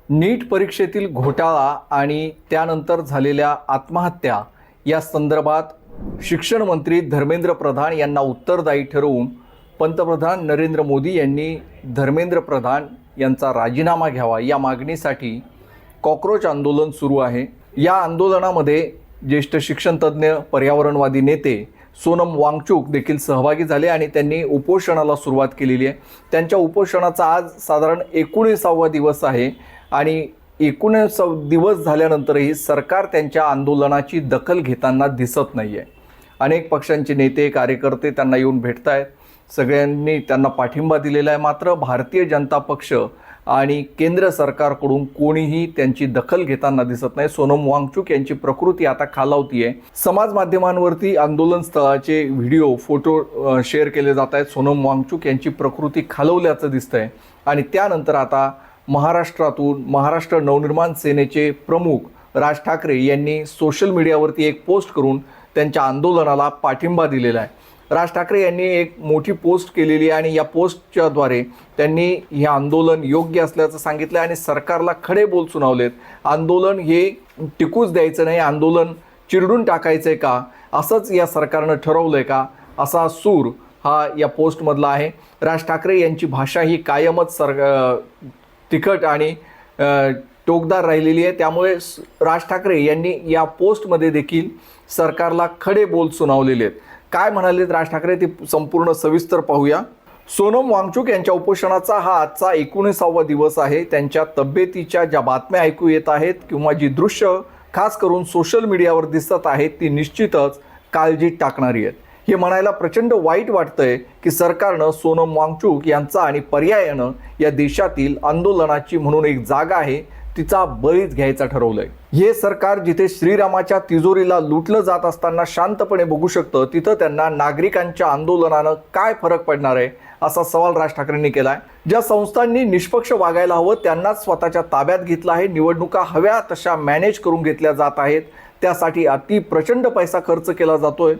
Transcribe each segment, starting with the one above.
नीट परीक्षेतील घोटाळा आणि त्यानंतर झालेल्या आत्महत्या या संदर्भात शिक्षण मंत्री धर्मेंद्र प्रधान यांना उत्तरदायी ठरवून पंतप्रधान नरेंद्र मोदी यांनी धर्मेंद्र प्रधान यांचा राजीनामा घ्यावा या मागणीसाठी कॉकरोच आंदोलन सुरू आहे। या आंदोलनामध्ये ज्येष्ठ शिक्षणतज्ञ पर्यावरणवादी नेते सोनम वांगचुक देखील सहभागी झाले आणि त्यांनी उपोषणाला सुरुवात केलेली आहे। त्यांच्या उपोषणाचा आज साधारण 19वा दिवस आहे आणि 19 दिवस झाल्यानंतरही सरकार त्यांच्या आंदोलनाची दखल घेताना दिसत नाही आहे। अनेक पक्षांचे नेते कार्यकर्ते त्यांना येऊन भेटत आहेत, सगळ्यांनी त्यांना पाठिंबा दिलेला आहे। मात्र भारतीय जनता पक्ष आणि केंद्र सरकारकडून कोणीही त्यांची दखल घेताना दिसत नाही। सोनम वांगचुक यांची प्रकृती आता खालावती आहे। समाज माध्यमांवरती आंदोलन स्थळाचे व्हिडिओ फोटो शेअर केले जात आहेत। सोनम वांगचुक यांची प्रकृती खालवल्याचं दिसतंय आणि त्यानंतर आता महाराष्ट्रातून महाराष्ट्र नवनिर्माण सेनेचे प्रमुख राज ठाकरे यांनी सोशल मीडियावरती एक पोस्ट करून त्यांच्या आंदोलनाला पाठिंबा दिलेला आहे। राज ठाकरे यांनी एक मोठी पोस्ट केलेली आहे आणि या पोस्टच्याद्वारे त्यांनी हे आंदोलन योग्य असल्याचं सांगितलं आणि सरकारला खडे बोल सुनावलेत। आंदोलन हे टिकूच द्यायचं नाही, आंदोलन चिरडून टाकायचं आहे का, असंच या सरकारनं ठरवलं आहे का, असा सूर हा या पोस्टमधला आहे। राज ठाकरे यांची भाषा ही कायमच तिखट आणि टोकदार राहिलेली आहे। त्यामुळे राज ठाकरे यांनी या पोस्टमध्ये देखील सरकारला खडे बोल सुनावलेले आहेत। काय म्हणालेत राज ठाकरे ते संपूर्ण सविस्तर पाहूया। सोनम वांगचुक यांच्या उपोषणाचा हा आजचा 19वा दिवस आहे। त्यांच्या तब्येतीच्या ज्या बातम्या ऐकू येत आहेत किंवा जी दृश्य खास करून सोशल मीडियावर दिसत आहेत ती निश्चितच काळजीत टाकणारी आहेत। हे म्हणायला प्रचंड वाईट वाटतंय की सरकारनं सोनम वांगचुक यांचा आणि पर्यायानं या देशातील आंदोलनाची म्हणून एक जागा आहे तिचा बळीच घ्यायचा ठरवलंय। हे सरकार जिथे श्रीरामाच्या तिजोरीला लुटलं जात असताना शांतपणे बघू शकतं, तिथं त्यांना नागरिकांच्या आंदोलनानं काय फरक पडणार आहे असा सवाल राज ठाकरेंनी केलाय। ज्या संस्थांनी निष्पक्ष वागायला हवं त्यांनाच स्वतःच्या ताब्यात घेतलं आहे। निवडणुका हव्या तशा मॅनेज करून घेतल्या जात आहेत, त्यासाठी अति प्रचंड पैसा खर्च केला जातोय।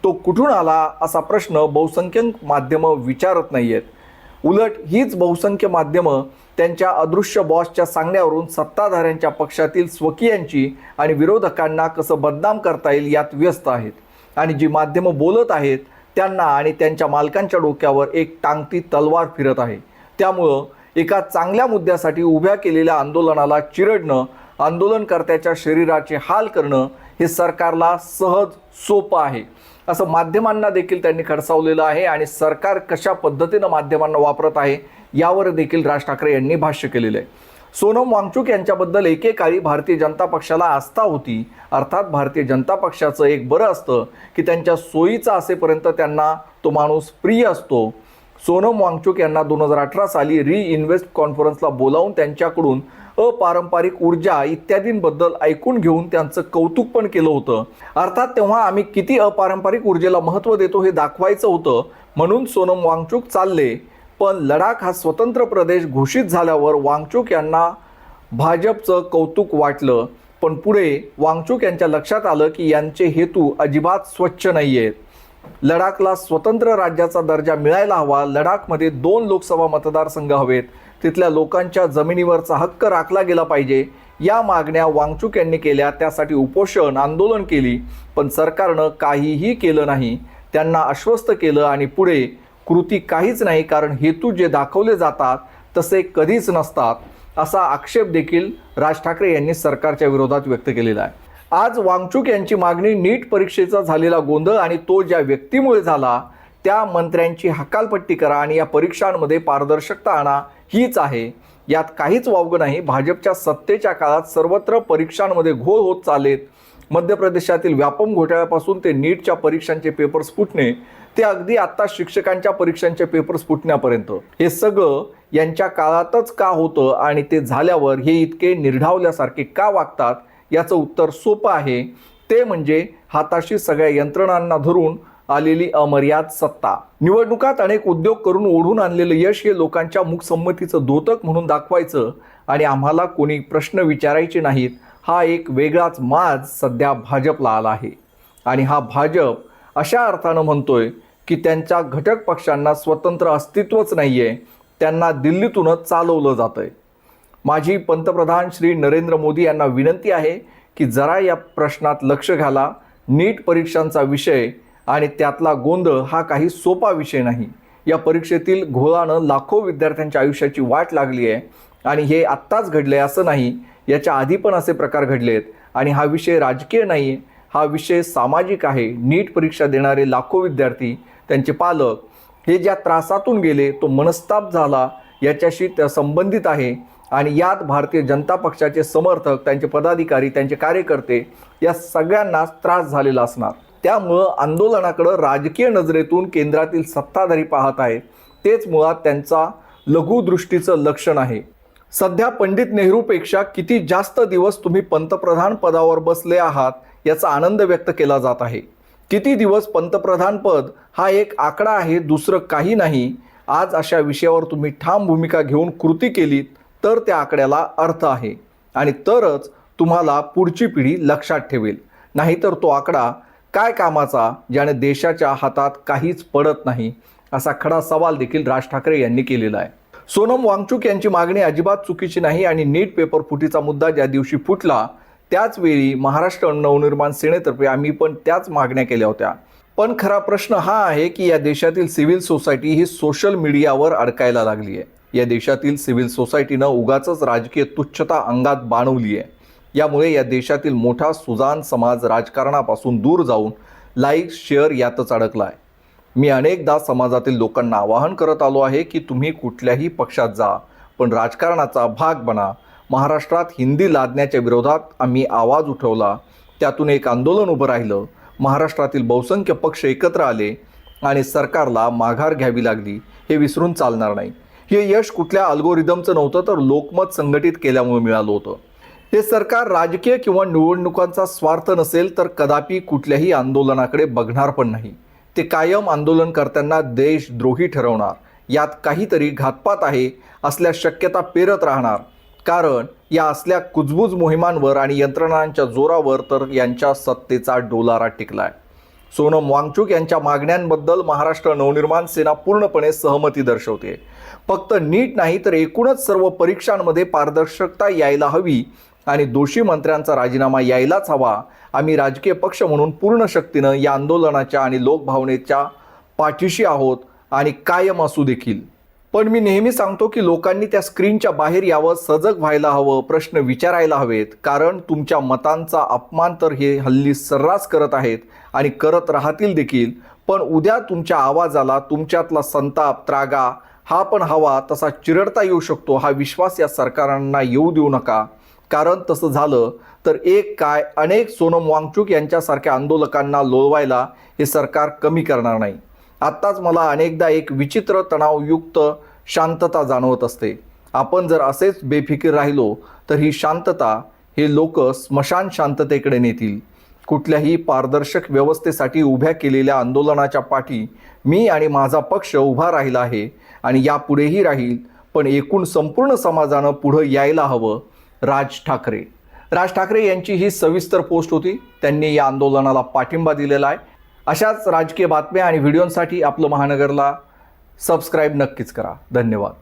तो कुठून आला असा प्रश्न बहुसंख्यक माध्यमं विचारत नाहीयेत। उलट हीच बहुसंख्य माध्यमं त्यांच्या अदृश्य बॉसच्या सांगण्यावरून सत्ताधाऱ्यांच्या पक्षातील स्वकीयांची आणि विरोधकांना कसं बदनाम करता येईल यात व्यस्त आहेत आणि जी माध्यमं बोलत आहेत त्यांना आणि त्यांच्या मालकांच्या डोक्यावर एक टांगती तलवार फिरत आहे। त्यामुळं एका चांगल्या मुद्द्यासाठी उभ्या केलेल्या आंदोलनाला चिरडणं, आंदोलनकर्त्याच्या शरीराचे हाल करणं हे सरकारला सहज सोपं आहे असं माध्यमांना देखील त्यांनी खडसावलेलं आहे आणि सरकार कशा पद्धतीनं माध्यमांना वापरत आहे यावर देखील राज ठाकरे यांनी भाष्य केलेलं आहे। सोनम वांगचुक यांच्याबद्दल एकेकाळी भारतीय जनता पक्षाला आस्था होती। अर्थात भारतीय जनता पक्षाचं एक बरं असतं की त्यांच्या सोयीचा असेपर्यंत त्यांना तो माणूस प्रिय असतो। सोनम वांगचुक यांना 2018 साली रिइन्व्हेस्ट कॉन्फरन्सला बोलावून त्यांच्याकडून अपारंपरिक ऊर्जा इत्यादींबद्दल ऐकून घेऊन त्यांचं कौतुक पण केलं होतं। अर्थात तेव्हा आम्ही किती अपारंपरिक ऊर्जेला महत्त्व देतो हे दाखवायचं होतं, म्हणून सोनम वांगचुक चालले। पण लडाख हा स्वतंत्र प्रदेश घोषित झाल्यावर वांगचुक यांना भाजपचं कौतुक वाटलं, पण पुढे वांगचुक यांच्या लक्षात आलं की यांचे हेतू अजिबात स्वच्छ नाही आहेत। लडाखला स्वतंत्र राज्याचा दर्जा मिळायला हवा, लडाखमध्ये 2 लोकसभा मतदारसंघ हवेत, तिथल्या लोकांच्या जमिनीवरचा हक्क राखला गेला पाहिजे या मागण्या वांगचुक यांनी केल्या। त्यासाठी उपोषण आंदोलन केली, पण सरकारनं काहीही केलं नाही। त्यांना आश्वस्त केलं आणि पुढे कृती काहीच नाही, कारण हेतू जे दाखवले जातात तसे कधीच नसतात असा आक्षेप देखील राज ठाकरे यांनी सरकारच्या विरोधात व्यक्त केलेला आहे। आज वांगचुक यांची मागणी नीट परीक्षेचा झालेला गोंधळ आणि तो ज्या व्यक्तीमुळे झाला त्या मंत्र्यांची हकालपट्टी करा आणि या परीक्षांमध्ये पारदर्शकता आणा हीच आहे, यात काहीच वावगं नाही। भाजपच्या सत्तेच्या काळात सर्वत्र परीक्षांमध्ये घोळ होत चालेत। मध्य प्रदेशातील व्यापम घोटाळ्यापासून ते नीटच्या परीक्षांचे पेपर्स फुटणे ते अगदी आत्ता शिक्षकांच्या परीक्षांचे पेपर्स फुटण्यापर्यंत हे सगळं यांच्या काळातच का होतं आणि ते झाल्यावर हे इतके निर्ढावल्यासारखे का वागतात याचं उत्तर सोपं आहे, ते म्हणजे हाताशी सगळ्या यंत्रणांना धरून आलेली अमर्याद सत्ता। निवडणुकात अनेक उद्योग करून ओढून आणलेलं यश हे लोकांच्या मुखसंमतीचं द्योतक म्हणून दाखवायचं आणि आम्हाला कोणी प्रश्न विचारायचे नाहीत हा एक वेगळाच माज सध्या भाजपला आला आहे। आणि हा भाजप अशा अर्थानं म्हणतोय की त्यांच्या घटक पक्षांना स्वतंत्र अस्तित्वच नाहीये, त्यांना दिल्लीतूनच चालवलं जातंय। माझी पंतप्रधान श्री नरेंद्र मोदी यांना विनंती आहे की जरा या प्रश्नात लक्ष घाला. नीट परीक्षांचा विषय आणि त्यातला गोंधळ हा काही सोपा विषय नाही. या परीक्षेतील घोळानं लाखो विद्यार्थ्यांच्या आयुष्याची वाट लागली आहे आणि हे आत्ताच घडले असं नाही, याच्या आधी पण असे प्रकार घडलेत. आणि हा विषय राजकीय नाही, हा विषय सामाजिक आहे. नीट परीक्षा देणारे लाखो विद्यार्थी, त्यांचे पालक हे ज्या त्रासातून गेले, तो मनस्ताप झाला, याच्याशी त्या संबंधित आहे. आणि यात भारतीय जनता पक्षाचे समर्थक, त्यांचे पदाधिकारी, त्यांचे कार्यकर्ते या सगळ्यांनाच त्रास झालेला असणार. त्यामुळं आंदोलनाकडे राजकीय नजरेतून केंद्रातील सत्ताधारी पाहत आहेत. तेच मुळात त्यांचा लघुदृष्टीचं लक्षण आहे. सध्या पंडित नेहरूपेक्षा किती जास्त दिवस तुम्ही पंतप्रधान पदावर बसले आहात याचा आनंद व्यक्त केला जात आहे. किती दिवस पंतप्रधान पद हा एक आकडा आहे, दुसरं काही नाही. आज अशा विषयावर तुम्ही ठाम भूमिका घेऊन कृती केलीत तर त्या आकड्याला अर्थ आहे आणि तरच तुम्हाला पुढची पिढी लक्षात ठेवेल. नाहीतर तो आकडा काय कामाचा ज्याने देशाच्या हातात काहीच पडत नाही, असा खडा सवाल देखील राज ठाकरे यांनी केलेला आहे. सोनम वांगचुक यांची मागणी अजिबात चुकीची नाही आणि नीट पेपर फुटीचा मुद्दा ज्या दिवशी फुटला त्याच वेळी महाराष्ट्र नवनिर्माण सेनेतर्फे आम्ही पण त्याच मागण्या केल्या होत्या. पण खरा प्रश्न हा आहे की या देशातील सिव्हिल सोसायटी ही सोशल मीडियावर अडकायला लागली आहे. या देशातील सिव्हिल सोसायटीनं उगाचच राजकीय तुच्छता अंगात बाणवली आहे. यामुळे या देशातील मोठा सुजाण समाज राजकारणापासून दूर जाऊन लाईक शेअर यातच अडकला आहे. मी अनेकदा समाजातील लोकांना आवाहन करत आलो आहे की तुम्ही कुठल्याही पक्षात जा, पण राजकारणाचा भाग बना. महाराष्ट्रात हिंदी लादण्याच्या विरोधात आम्ही आवाज उठवला, त्यातून एक आंदोलन उभं राहिलं. महाराष्ट्रातील बहुसंख्य पक्ष एकत्र आले आणि सरकारला माघार घ्यावी लागली. हे विसरून चालणार नाही. हे यश कुठल्या अल्गोरिदमचं नव्हतं, तर लोकमत संघटित केल्यामुळे मिळालं होतं. हे सरकार राजकीय किंवा निवडणुकांचा स्वार्थ नसेल तर कदापि कुठल्याही आंदोलनाकडे बघणार पण नाही. ते कायम आंदोलनकर्त्यांना देशद्रोही ठरवणार, यात काहीतरी घातपात आहे असल्या शक्यता पेरत राहणार. कारण या असल्या कुजबूज मोहिमांवर आणि यंत्रणांच्या जोरावर तर यांच्या सत्तेचा डोलारा टिकलाय. सोनम वांगचुक यांच्या मागण्यांबद्दल महाराष्ट्र नवनिर्माण सेना पूर्णपणे सहमती दर्शवते. फक्त नीट नाही तर एकूणच सर्व परीक्षांमध्ये पारदर्शकता यायला हवी आणि दोषी मंत्र्यांचा राजीनामा यायलाच हवा. आम्ही राजकीय पक्ष म्हणून पूर्ण शक्तीनं या आंदोलनाच्या आणि लोकभावनेच्या पाठीशी आहोत आणि कायम असू देखील. पण मी नेहमी सांगतो की लोकांनी त्या स्क्रीनच्या बाहेर यावं, सजग व्हायला हवं, प्रश्न विचारायला हवेत. कारण तुमच्या मतांचा अपमान तर हे हल्ली सर्रास करत आहेत आणि करत राहतील देखील. पण उद्या तुमच्या आवाजाला तुमच्यातला संताप, त्रागा हा पण हवा तसा चिरडता येऊ शकतो. हा विश्वास या सरकारांना येऊ देऊ नका. कारण तसं झालं तर एक काय अनेक सोनम वांगचुक यांच्यासारख्या आंदोलकांना लोळवायला हे सरकार कमी करणार नाही. आत्ताच मला अनेकदा एक विचित्र तणावयुक्त शांतता जाणवत असते. आपण जर असेच बेफिकीर राहिलो तर ही शांतता हे लोक स्मशान शांततेकडे नेतील. कुठल्याही पारदर्शक व्यवस्थेसाठी उभ्या केलेल्या आंदोलनाच्या पाठी मी आणि माझा पक्ष उभा राहिला आहे आणि यापुढेही राहील. पण एकूण संपूर्ण समाजानं पुढं यायला हवं. राज ठाकरे यांची ही सविस्तर पोस्ट होती. त्यांनी या आंदोलनाला पाठिंबा दिलेला आहे. अशाच राजकीय बातम्या आणि व्हिडिओंसाठी आपलं महानगरला सबस्क्राईब नक्कीच करा. धन्यवाद.